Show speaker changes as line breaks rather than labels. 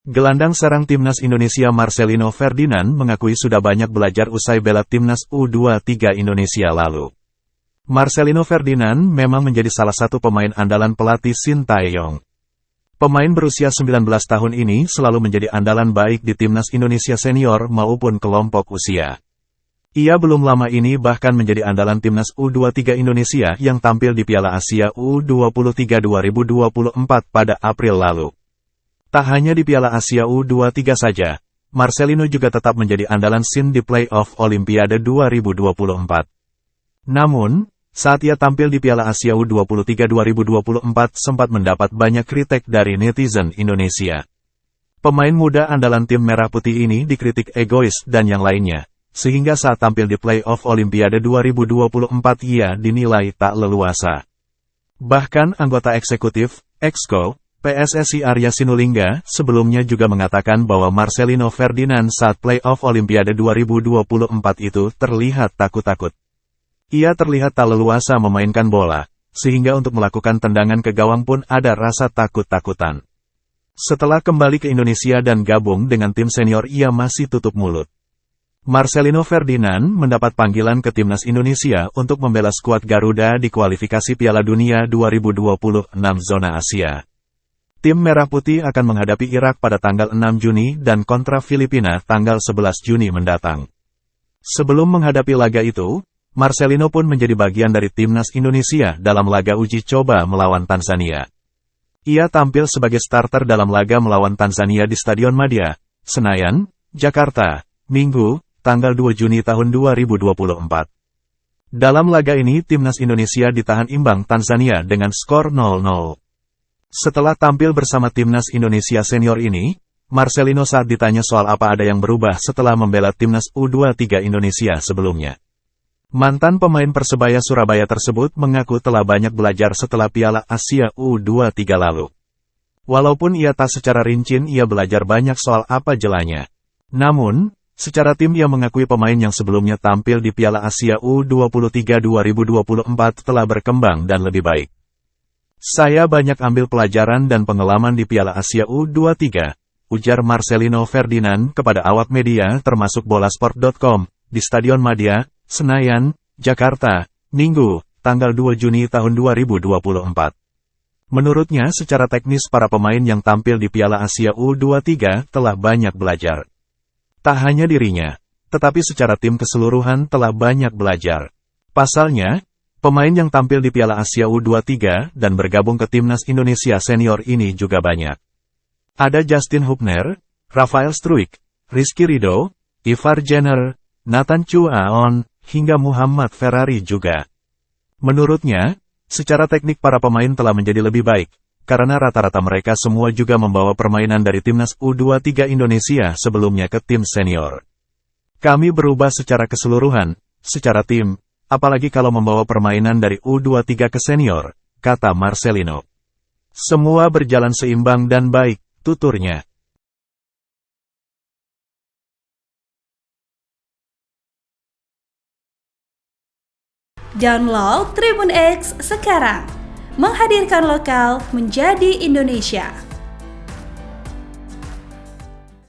Gelandang serang timnas Indonesia Marcelino Ferdinand mengakui sudah banyak belajar usai bela timnas U23 Indonesia lalu. Marcelino Ferdinand memang menjadi salah satu pemain andalan pelatih Sintayong. Pemain berusia 19 tahun ini selalu menjadi andalan baik di timnas Indonesia senior maupun kelompok usia. Ia belum lama ini bahkan menjadi andalan timnas U23 Indonesia yang tampil di Piala Asia U23 2024 pada April lalu. Tak hanya di Piala Asia U23 saja, Marcelino juga tetap menjadi andalan Sin di play-off Olimpiade 2024. Namun, saat ia tampil di Piala Asia U23 2024 sempat mendapat banyak kritik dari netizen Indonesia. Pemain muda andalan tim Merah Putih ini dikritik egois dan yang lainnya, sehingga saat tampil di play-off Olimpiade 2024 ia dinilai tak leluasa. Bahkan anggota eksekutif, Exco, PSSI Arya Sinulinga, sebelumnya juga mengatakan bahwa Marcelino Ferdinand saat play-off Olimpiade 2024 itu terlihat takut-takut. Ia terlihat tak leluasa memainkan bola, sehingga untuk melakukan tendangan ke gawang pun ada rasa takut-takutan. Setelah kembali ke Indonesia dan gabung dengan tim senior ia masih tutup mulut. Marcelino Ferdinand mendapat panggilan ke timnas Indonesia untuk membela skuad Garuda di kualifikasi Piala Dunia 2026 zona Asia. Tim Merah Putih akan menghadapi Irak pada tanggal 6 Juni dan kontra Filipina tanggal 11 Juni mendatang. Sebelum menghadapi laga itu, Marcelino pun menjadi bagian dari timnas Indonesia dalam laga uji coba melawan Tanzania. Ia tampil sebagai starter dalam laga melawan Tanzania di Stadion Madia, Senayan, Jakarta, Minggu, tanggal 2 Juni tahun 2024. Dalam laga ini timnas Indonesia ditahan imbang Tanzania dengan skor 0-0. Setelah tampil bersama timnas Indonesia senior ini, Marcelino saat ditanya soal apa ada yang berubah setelah membela timnas U23 Indonesia sebelumnya. Mantan pemain Persebaya Surabaya tersebut mengaku telah banyak belajar setelah Piala Asia U23 lalu. Walaupun ia tak secara rinci ia belajar banyak soal apa jelanya. Namun, secara tim ia mengakui pemain yang sebelumnya tampil di Piala Asia U23 2024 telah berkembang dan lebih baik. Saya banyak ambil pelajaran dan pengalaman di Piala Asia U23, ujar Marcelino Ferdinand kepada awak media termasuk Bolasport.com, di Stadion Madia, Senayan, Jakarta, Minggu, tanggal 2 Juni tahun 2024. Menurutnya secara teknis para pemain yang tampil di Piala Asia U23 telah banyak belajar. Tak hanya dirinya, tetapi secara tim keseluruhan telah banyak belajar. Pasalnya, pemain yang tampil di Piala Asia U23 dan bergabung ke timnas Indonesia senior ini juga banyak. Ada Justin Hubner, Rafael Struijk, Rizky Ridho, Ivar Jenner, Nathan Chuaon, hingga Muhammad Ferrari juga. Menurutnya, secara teknik para pemain telah menjadi lebih baik, karena rata-rata mereka semua juga membawa permainan dari timnas U23 Indonesia sebelumnya ke tim senior. Kami berubah secara keseluruhan, secara tim, apalagi kalau membawa permainan dari U23 ke senior, kata Marcelino. Semua berjalan seimbang dan baik, tuturnya.
Download Tribun X sekarang, menghadirkan lokal menjadi Indonesia.